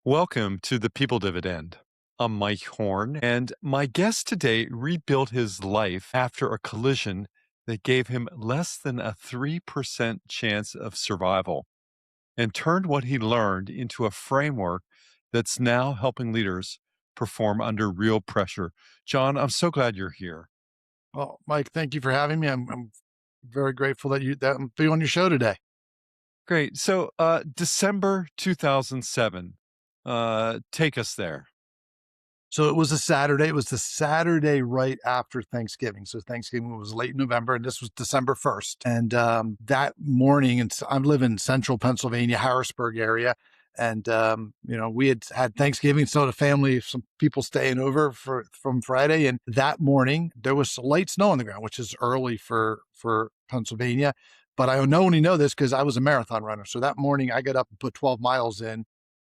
Welcome to the People Dividend. I'm Mike Horne, and my guest today rebuilt his life after a collision that gave him less than a 3% chance of survival and turned what he learned into a framework that's now helping leaders perform under real pressure. John, I'm so glad you're here. Well, Mike, thank you for having me. I'm very grateful that I'm being on your show today. Great. So, December 2007, take us there. So it was a Saturday. It was the Saturday right after Thanksgiving. So Thanksgiving was late November, and this was December 1st. And that morning, and I live in central Pennsylvania, Harrisburg area. And we had Thanksgiving, so the family, some people staying over from Friday. And that morning, there was light snow on the ground, which is early for Pennsylvania. But I only know this because I was a marathon runner. So that morning, I got up and put 12 miles in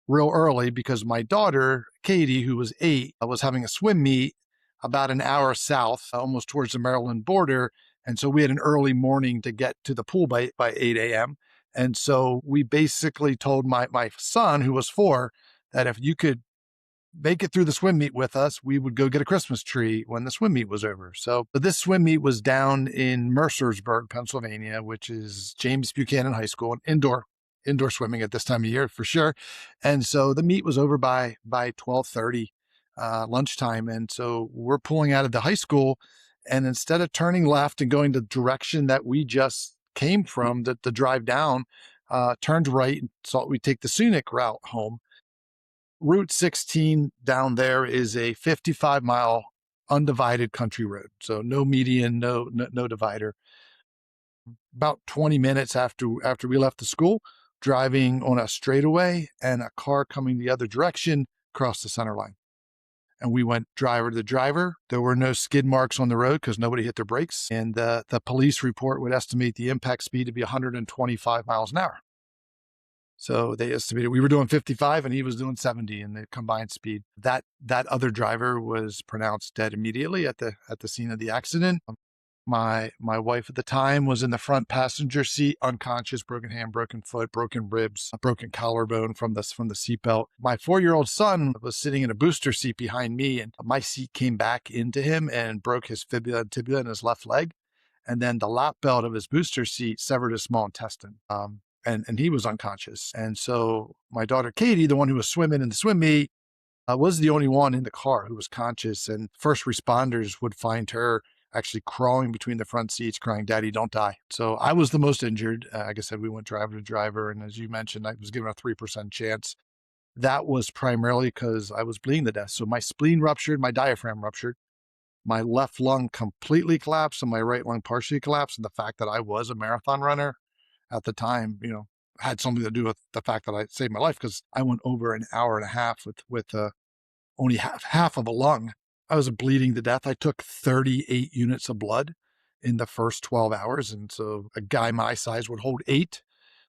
real early because my daughter, Katie, who was 8, was having a swim meet about an hour south, almost towards the Maryland border. And so we had an early morning to get to the pool by 8 a.m. And so we basically told my son, who was 4, that if you could make it through the swim meet with us, we would go get a Christmas tree when the swim meet was over. So this swim meet was down in Mercersburg, Pennsylvania, which is James Buchanan High School, an indoor swimming at this time of year for sure. And so the meet was over by 12:30 lunchtime. And so we're pulling out of the high school, and instead of turning left and going the direction that we just came from, the drive down, turned right and thought we'd take the scenic route home. Route 16 down there is a 55-mile undivided country road. So no median, no divider. About 20 minutes after we left the school, driving on a straightaway, and a car coming the other direction crossed the center line. And we went driver to driver. There were no skid marks on the road because nobody hit their brakes. And the police report would estimate the impact speed to be 125 miles an hour. So they estimated we were doing 55 and he was doing 70 in the combined speed. That other driver was pronounced dead immediately at the scene of the accident. My wife at the time was in the front passenger seat, unconscious, broken hand, broken foot, broken ribs, a broken collarbone from the seatbelt. My 4-year-old son was sitting in a booster seat behind me, and my seat came back into him and broke his fibula and tibia in his left leg. And then the lap belt of his booster seat severed his small intestine. And he was unconscious. And so my daughter, Katie, the one who was swimming in the swim meet, was the only one in the car who was conscious. And first responders would find her actually crawling between the front seats, crying, "Daddy, don't die." So I was the most injured. Like I said, we went driver to driver. And as you mentioned, I was given a 3% chance. That was primarily because I was bleeding to death. So my spleen ruptured, my diaphragm ruptured. My left lung completely collapsed and my right lung partially collapsed. And the fact that I was a marathon runner at the time, had something to do with the fact that I saved my life, because I went over an hour and a half with only half of a lung. I was bleeding to death. I took 38 units of blood in the first 12 hours. And so a guy my size would hold 8.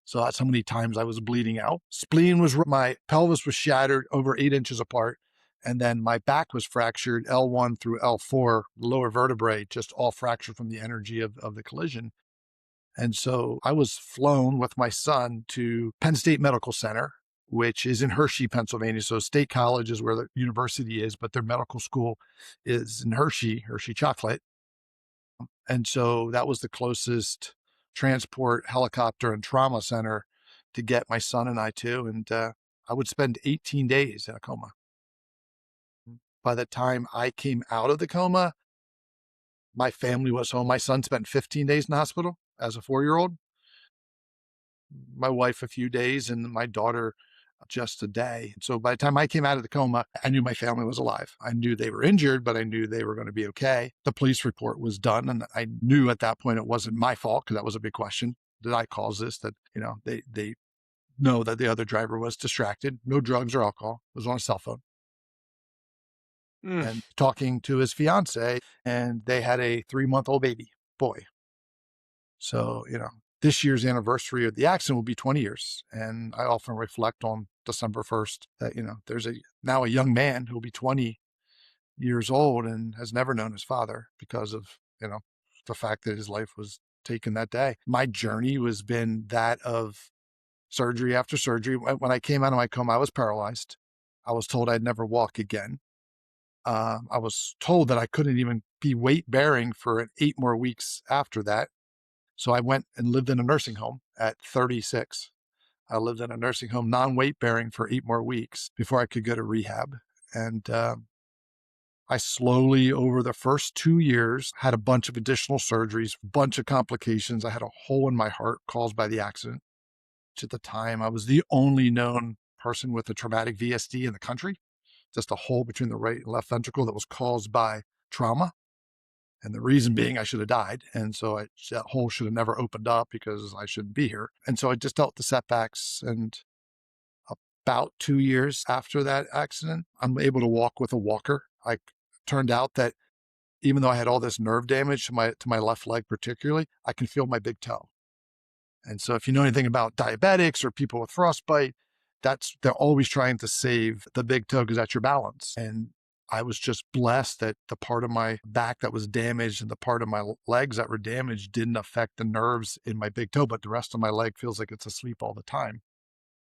So that's how many times I was bleeding out. My pelvis was shattered over 8 inches apart. And then my back was fractured, L1 through L4, lower vertebrae, just all fractured from the energy of the collision. And so I was flown with my son to Penn State Medical Center, which is in Hershey, Pennsylvania. So State College is where the university is, but their medical school is in Hershey Chocolate. And so that was the closest transport, helicopter, and trauma center to get my son and I to. And I would spend 18 days in a coma. By the time I came out of the coma, my family was home. My son spent 15 days in the hospital as a 4-year-old, my wife a few days, and my daughter just a day. So by the time I came out of the coma, I knew my family was alive. I knew they were injured, but I knew they were going to be okay. The police report was done, and I knew at that point it wasn't my fault, because that was a big question. Did I cause this? That, they know that the other driver was distracted, no drugs or alcohol, was on a cell phone, Mm. and talking to his fiance, and they had a 3-month-old baby boy. So, this year's anniversary of the accident will be 20 years. And I often reflect on December 1st that, there's now a young man who will be 20 years old and has never known his father because of, the fact that his life was taken that day. My journey has been that of surgery after surgery. When I came out of my coma, I was paralyzed. I was told I'd never walk again. I was told that I couldn't even be weight bearing for 8 more weeks after that. So I went and lived in a nursing home at 36. I lived in a nursing home, non-weight bearing for 8 more weeks before I could go to rehab. And I slowly, over the first 2 years, had a bunch of additional surgeries, a bunch of complications. I had a hole in my heart caused by the accident, which at the time I was the only known person with a traumatic VSD in the country, just a hole between the right and left ventricle that was caused by trauma. And the reason being I should have died. And so that hole should have never opened up because I shouldn't be here. And so I just dealt the setbacks. And about 2 years after that accident, I'm able to walk with a walker. I turned out that even though I had all this nerve damage to my left leg particularly, I can feel my big toe. And so if you know anything about diabetics or people with frostbite, they're always trying to save the big toe because that's your balance. And I was just blessed that the part of my back that was damaged and the part of my legs that were damaged didn't affect the nerves in my big toe, but the rest of my leg feels like it's asleep all the time.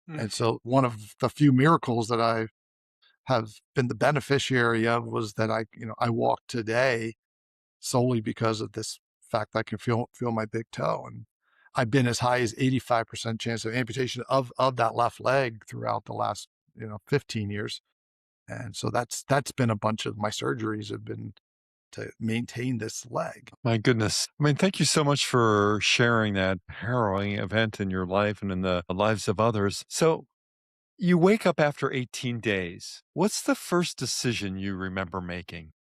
Mm. And so one of the few miracles that I have been the beneficiary of was that I walk today solely because of this fact that I can feel my big toe. And I've been as high as 85% chance of amputation of that left leg throughout the last 15 years. And so that's been a bunch of my surgeries have been to maintain this leg. My goodness. I mean, thank you so much for sharing that harrowing event in your life and in the lives of others. So, you wake up after 18 days. What's the first decision you remember making?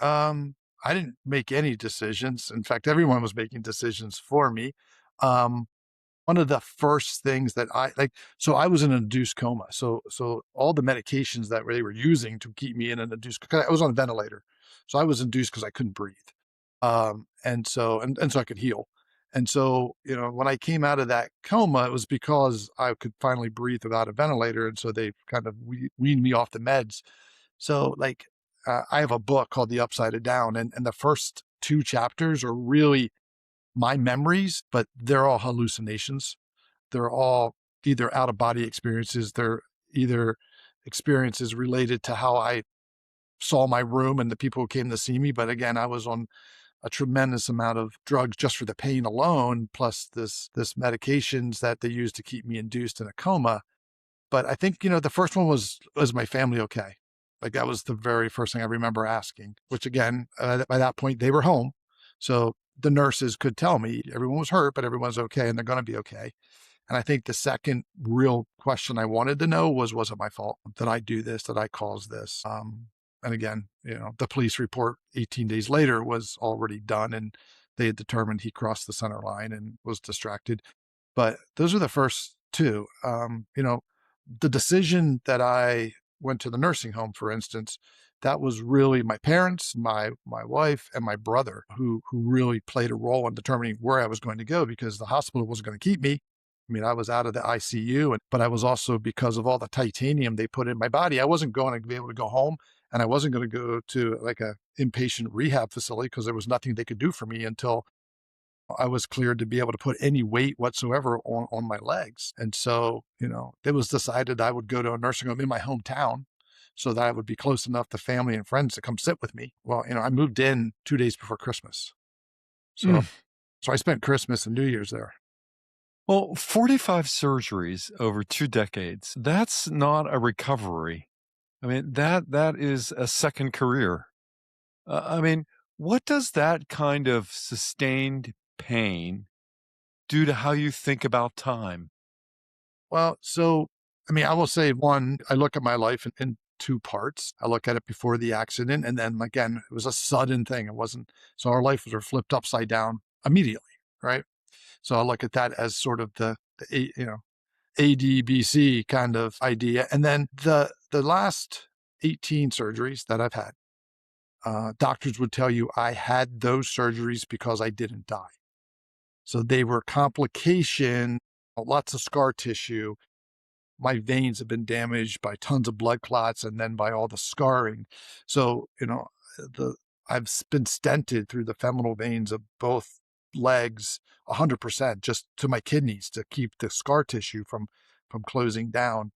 I didn't make any decisions. In fact, everyone was making decisions for me. Um, One of the first things that I like, so I was in an induced coma. So all the medications that they were using to keep me in an induced, 'cause I was on a ventilator. So I was induced because I couldn't breathe. And so I could heal. And so, when I came out of that coma, it was because I could finally breathe without a ventilator. And so they kind of weaned me off the meds. So like, I have a book called The Upside Down, and the first two chapters are really my memories, but they're all hallucinations. They're all either out of body experiences. They're either experiences related to how I saw my room and the people who came to see me. But again, I was on a tremendous amount of drugs just for the pain alone, plus this medications that they use to keep me induced in a coma. But I think, the first one was my family okay? Like that was the very first thing I remember asking, which again, by that point they were home. So the nurses could tell me everyone was hurt, but everyone's okay and they're going to be okay. And I think the second real question I wanted to know was it my fault? Did I do this? Did I cause this? And again, the police report 18 days later was already done and they had determined he crossed the center line and was distracted. But those are the first two. The decision that I went to the nursing home, for instance, that was really my parents, my wife, and my brother who really played a role in determining where I was going to go because the hospital wasn't going to keep me. I mean, I was out of the ICU, but I was also because of all the titanium they put in my body, I wasn't going to be able to go home and I wasn't going to go to like a inpatient rehab facility because there was nothing they could do for me until I was cleared to be able to put any weight whatsoever on my legs. And so, it was decided I would go to a nursing home in my hometown so that I would be close enough to family and friends to come sit with me. Well, I moved in 2 days before Christmas. So, Mm. so I spent Christmas and New Year's there. Well, 45 surgeries over 2 decades, that's not a recovery. I mean, that is a second career. I mean, what does that kind of sustained pain do to how you think about time? Well, so, I mean, I will say one, I look at my life in two parts. I look at it before the accident. And then again, it was a sudden thing. It wasn't, so our lives were flipped upside down immediately. Right. So I look at that as sort of the ADBC kind of idea. And then the last 18 surgeries that I've had, doctors would tell you I had those surgeries because I didn't die. So they were complication, lots of scar tissue. My veins have been damaged by tons of blood clots and then by all the scarring. So, the I've been stented through the femoral veins of both legs 100% just to my kidneys to keep the scar tissue from closing down.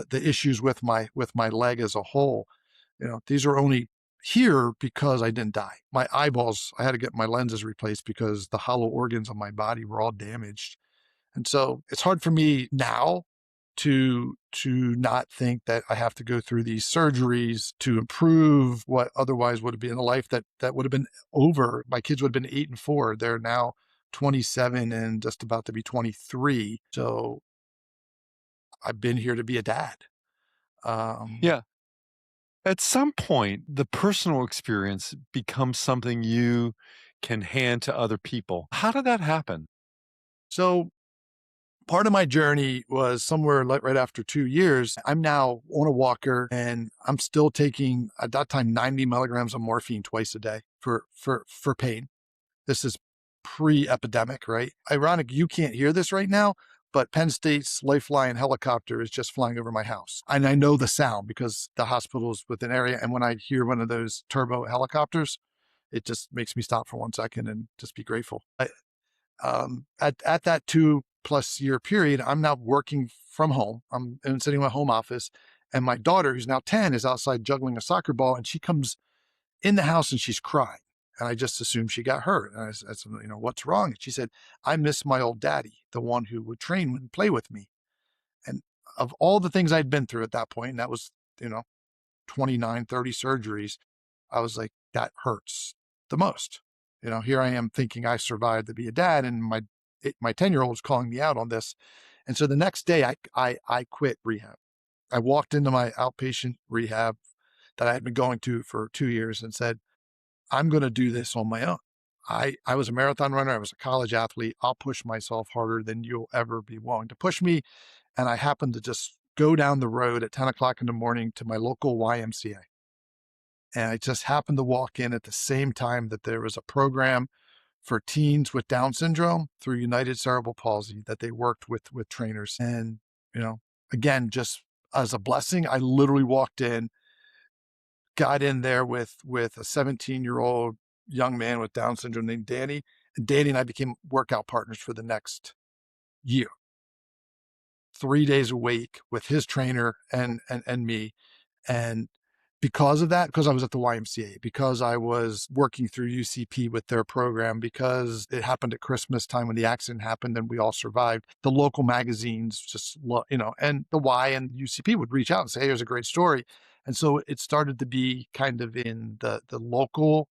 the issues with my leg as a whole. These are only here because I didn't die. My eyeballs, I had to get my lenses replaced because the hollow organs of my body were all damaged. And so it's hard for me now to not think that I have to go through these surgeries to improve what otherwise would have been a life that would have been over. My kids would have been 8 and 4. They're now 27 and just about to be 23. So I've been here to be a dad. Um, Yeah. At some point, the personal experience becomes something you can hand to other people. How did that happen? so part of my journey was somewhere like right after 2 years. I'm now on a walker and I'm still taking at that time 90 milligrams of morphine twice a day for pain. This is pre-epidemic, right? Ironic, you can't hear this right now, but Penn State's Lifeline helicopter is just flying over my house. And I know the sound because the hospital is within area. And when I hear one of those turbo helicopters, it just makes me stop for 1 second and just be grateful. At that 2+ year period, I'm now working from home. I'm sitting in my home office, and my daughter, who's now 10, is outside juggling a soccer ball, and she comes in the house and she's crying. And I just assumed she got hurt. And I said, what's wrong? And she said, I miss my old daddy, the one who would train and play with me. And of all the things I'd been through at that point, and that was, you know, 29, 30 surgeries, I was like, that hurts the most. Here I am thinking I survived to be a dad, and my 10-year-old is calling me out on this. And so the next day I quit rehab. I walked into my outpatient rehab that I had been going to for 2 years and said, I'm going to do this on my own. I was a marathon runner. I was a college athlete. I'll push myself harder than you'll ever be willing to push me. And I happened to just go down the road at 10 o'clock in the morning to my local YMCA. And I just happened to walk in at the same time that there was a program for teens with Down syndrome through United Cerebral Palsy that they worked with trainers. And, you know, again, just as a blessing, I literally walked in, got in there with a 17-year-old young man with Down syndrome named Danny. And Danny and I became workout partners for the next year, 3 days a week with his trainer and me. And because of that, because I was at the YMCA, because I was working through UCP with their program, because it happened at Christmas time when the accident happened and we all survived, the local magazines just, and the Y and UCP would reach out and say, hey, here's a great story. And so it started to be kind of in the local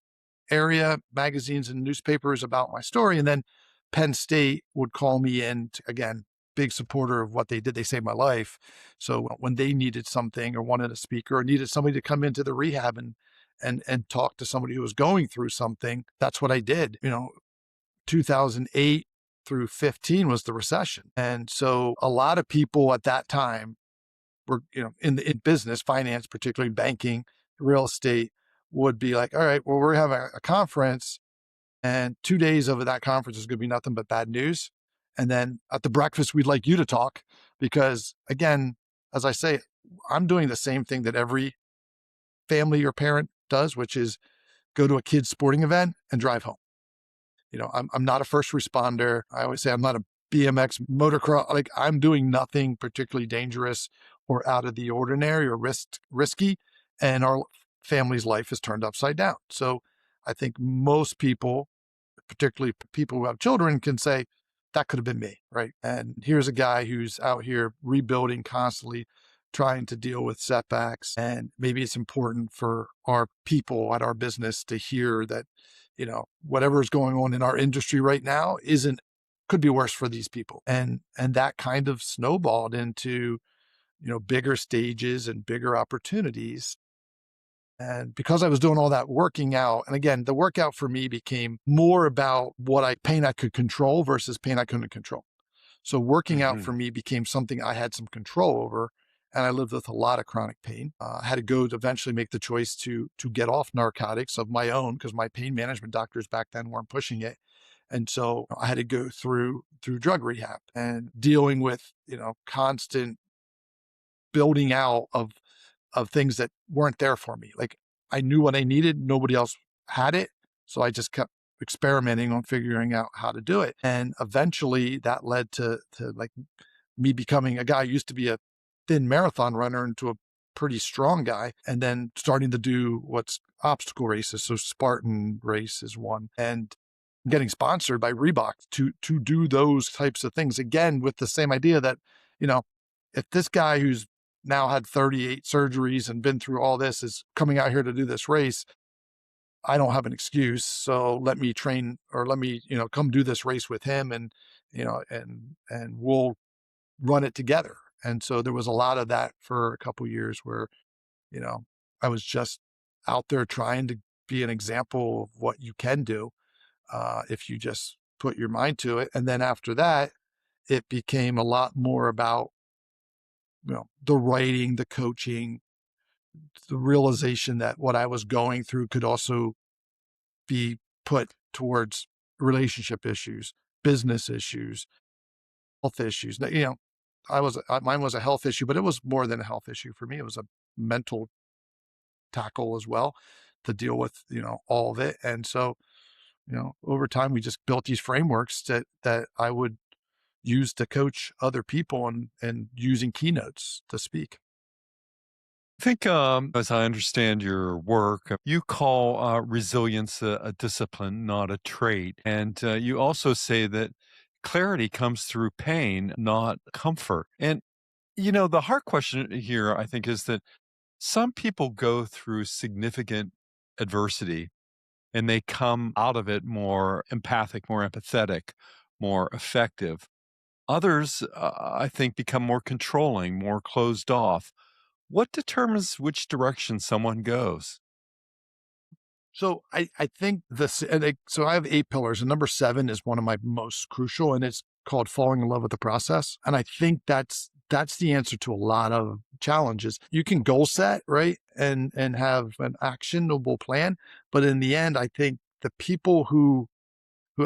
area magazines and newspapers about my story. And then Penn State would call me in to, again, big supporter of what they did. They saved my life. So when they needed something or wanted a speaker or needed somebody to come into the rehab and talk to somebody who was going through something, that's what I did. 2008 through 15 was the recession. And so a lot of people at that time were, in business, finance, particularly banking, real estate, would be like, all right, well, we're having a conference and 2 days of that conference is going to be nothing but bad news. And then at the breakfast, we'd like you to talk because, again, as I say, I'm doing the same thing that every family or parent does, which is go to a kid's sporting event and drive home. I'm not a first responder. I always say I'm not a BMX motocross. Like, I'm doing nothing particularly dangerous or out of the ordinary or risky. And our family's life is turned upside down. So I think most people, particularly people who have children, can say, that could have been me, right? And here's a guy who's out here rebuilding constantly, trying to deal with setbacks. And maybe it's important for our people at our business to hear that, whatever is going on in our industry right now could be worse for these people. And that kind of snowballed into, bigger stages and bigger opportunities. And because I was doing all that working out, and again, the workout for me became more about pain I could control versus pain I couldn't control. So working out Mhm. for me became something I had some control over. And I lived with a lot of chronic pain. I had to go to eventually make the choice to get off narcotics of my own because my pain management doctors back then weren't pushing it. And so I had to go through drug rehab and dealing with, constant building out of things that weren't there for me. Like, I knew what I needed. Nobody else had it. So I just kept experimenting on figuring out how to do it. And eventually that led to like me becoming a guy who used to be a thin marathon runner into a pretty strong guy, and then starting to do what's obstacle races. So Spartan race is one, and getting sponsored by Reebok to do those types of things again with the same idea that, you know, if this guy who's now had 38 surgeries and been through all this is coming out here to do this race, I don't have an excuse. So let me train, or let me, come do this race with him, and, and we'll run it together. And so there was a lot of that for a couple years where, you know, I was just out there trying to be an example of what you can do if you just put your mind to it. And then after that, it became a lot more about, the writing, the coaching, the realization that what I was going through could also be put towards relationship issues, business issues, health issues. Mine was a health issue, but it was more than a health issue for me. It was a mental tackle as well to deal with, all of it. And so, over time, we just built these frameworks that I would use to coach other people, and using keynotes to speak. I think, as I understand your work, you call resilience a discipline, not a trait. And you also say that clarity comes through pain, not comfort. And, the hard question here, I think, is that some people go through significant adversity and they come out of it more empathic, more empathetic, more effective. Others, I think, become more controlling, more closed off. What determines which direction someone goes? So I think so I have 8 pillars, and number 7 is one of my most crucial, and it's called falling in love with the process. And I think that's the answer to a lot of challenges. You can goal set, right? And have an actionable plan. But in the end, I think the people who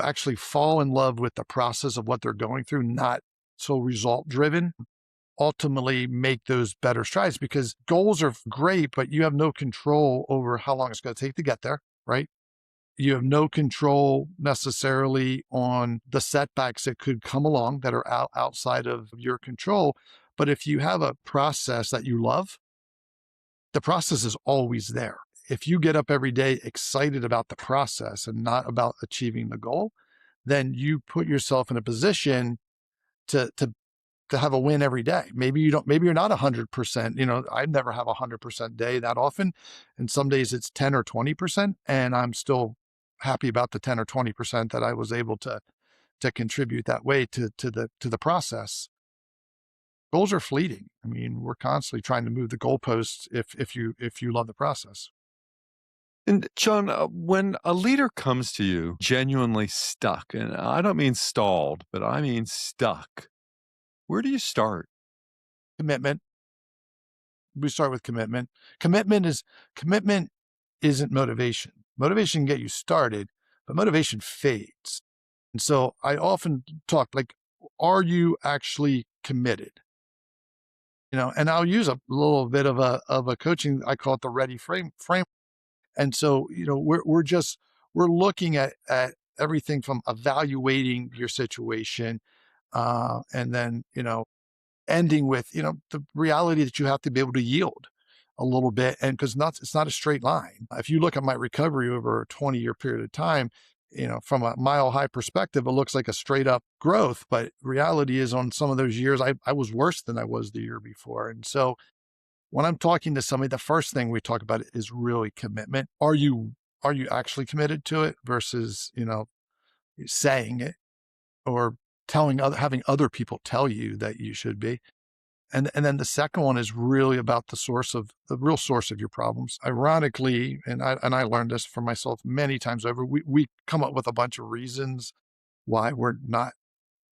actually fall in love with the process of what they're going through, not so result driven, ultimately make those better strides, because goals are great, but you have no control over how long it's going to take to get there, right? You have no control necessarily on the setbacks that could come along that are outside of your control. But if you have a process that you love, the process is always there. If you get up every day excited about the process and not about achieving the goal, then you put yourself in a position to have a win every day. Maybe you're not 100%. I never have 100% day that often. And some days it's 10 or 20%. And I'm still happy about the 10 or 20% that I was able to contribute that way to the process. Goals are fleeting. I mean, we're constantly trying to move the goalposts if you love the process. And John, when a leader comes to you genuinely stuck, and I don't mean stalled, but I mean stuck, where do you start? Commitment. We start with commitment. Commitment isn't motivation. Motivation can get you started, but motivation fades. And so I often talk like, are you actually committed? And I'll use a little bit of a coaching. I call it the ready frame. And so, we're looking at everything from evaluating your situation, and then, ending with, the reality that you have to be able to yield a little bit. And because it's not a straight line. If you look at my recovery over a 20-year period of time, from a mile high perspective, it looks like a straight up growth. But reality is, on some of those years, I was worse than I was the year before. And so when I'm talking to somebody, the first thing we talk about is really commitment. Are you actually committed to it versus, saying it, or having other people tell you that you should be? And then the second one is really about the real source of your problems. Ironically, and I learned this for myself many times over, we come up with a bunch of reasons why we're not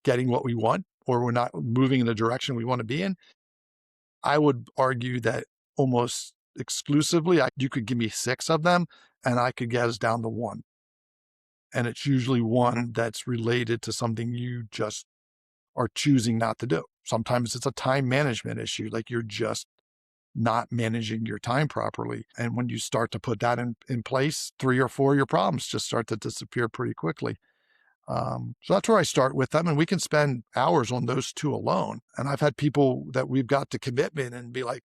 getting what we want, or we're not moving in the direction we want to be in. I would argue that almost exclusively, you could give me 6 of them and I could get us down to 1. And it's usually one that's related to something you just are choosing not to do. Sometimes it's a time management issue, like you're just not managing your time properly. And when you start to put that in place, 3 or 4 of your problems just start to disappear pretty quickly. So that's where I start with them. And we can spend hours on those two alone. And I've had people that we've got to commitment and be like,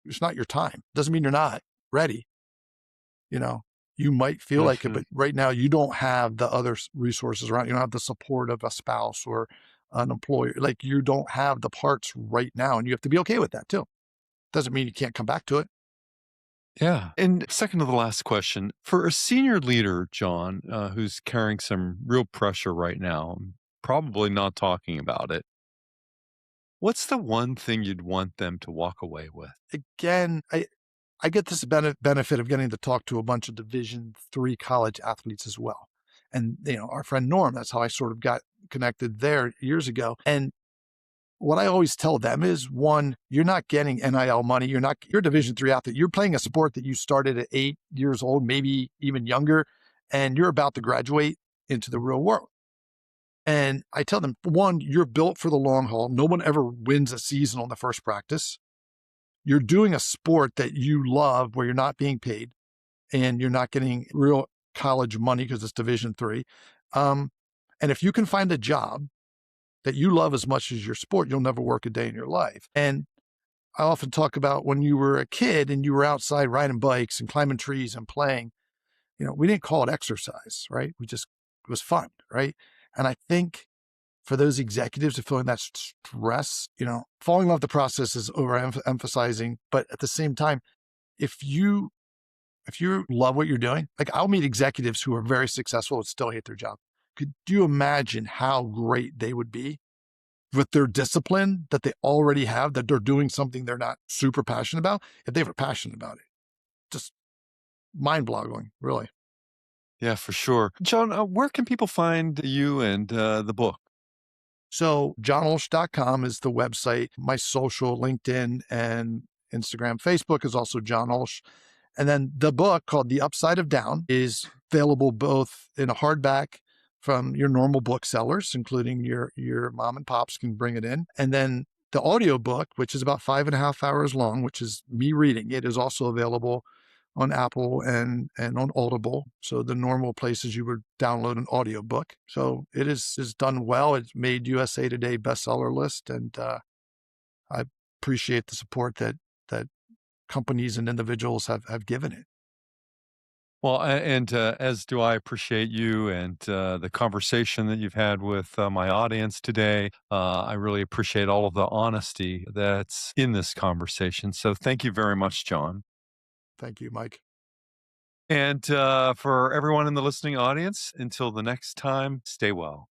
it's not your time. Doesn't mean you're not ready. You know, you might feel like it, Mhm. but right now you don't have the other resources around. You don't have the support of a spouse or an employer. Like you don't have the parts right now. And you have to be okay with that too. Doesn't mean you can't come back to it. Yeah. And second to the last question for a senior leader, John, who's carrying some real pressure right now, probably not talking about it. What's the one thing you'd want them to walk away with? Again, I get this benefit of getting to talk to a bunch of Division III college athletes as well. And, our friend Norm, that's how I sort of got connected there years ago. And what I always tell them is one, you're not getting NIL money. You're a Division III athlete. You're playing a sport that you started at 8 years old, maybe even younger, and you're about to graduate into the real world. And I tell them, one, you're built for the long haul. No one ever wins a season on the first practice. You're doing a sport that you love where you're not being paid and you're not getting real college money because it's Division III. And if you can find a job that you love as much as your sport, you'll never work a day in your life. And I often talk about when you were a kid and you were outside riding bikes and climbing trees and playing, we didn't call it exercise, right? It was fun, right? And I think for those executives who are feeling that stress, falling in love with the process is overemphasizing, but at the same time, if you love what you're doing, like I'll meet executives who are very successful and still hate their job. Could you imagine how great they would be with their discipline that they already have, that they're doing something they're not super passionate about, if they were passionate about it? Just mind boggling, really. Yeah, for sure. John, where can people find you and the book? So johnulsh.com is the website. My social, LinkedIn and Instagram, Facebook is also John Ulsh. And then the book called The Upside of Down is available both in a hardback from your normal booksellers, including your mom and pops can bring it in. And then the audiobook, which is about 5.5 hours long, which is me reading it, is also available on Apple and on Audible. So the normal places you would download an audiobook. So it is done well. It's made USA Today bestseller list. And I appreciate the support that companies and individuals have given it. Well, and as do I appreciate you and the conversation that you've had with my audience today. I really appreciate all of the honesty that's in this conversation. So thank you very much, John. Thank you, Mike. And for everyone in the listening audience, until the next time, stay well.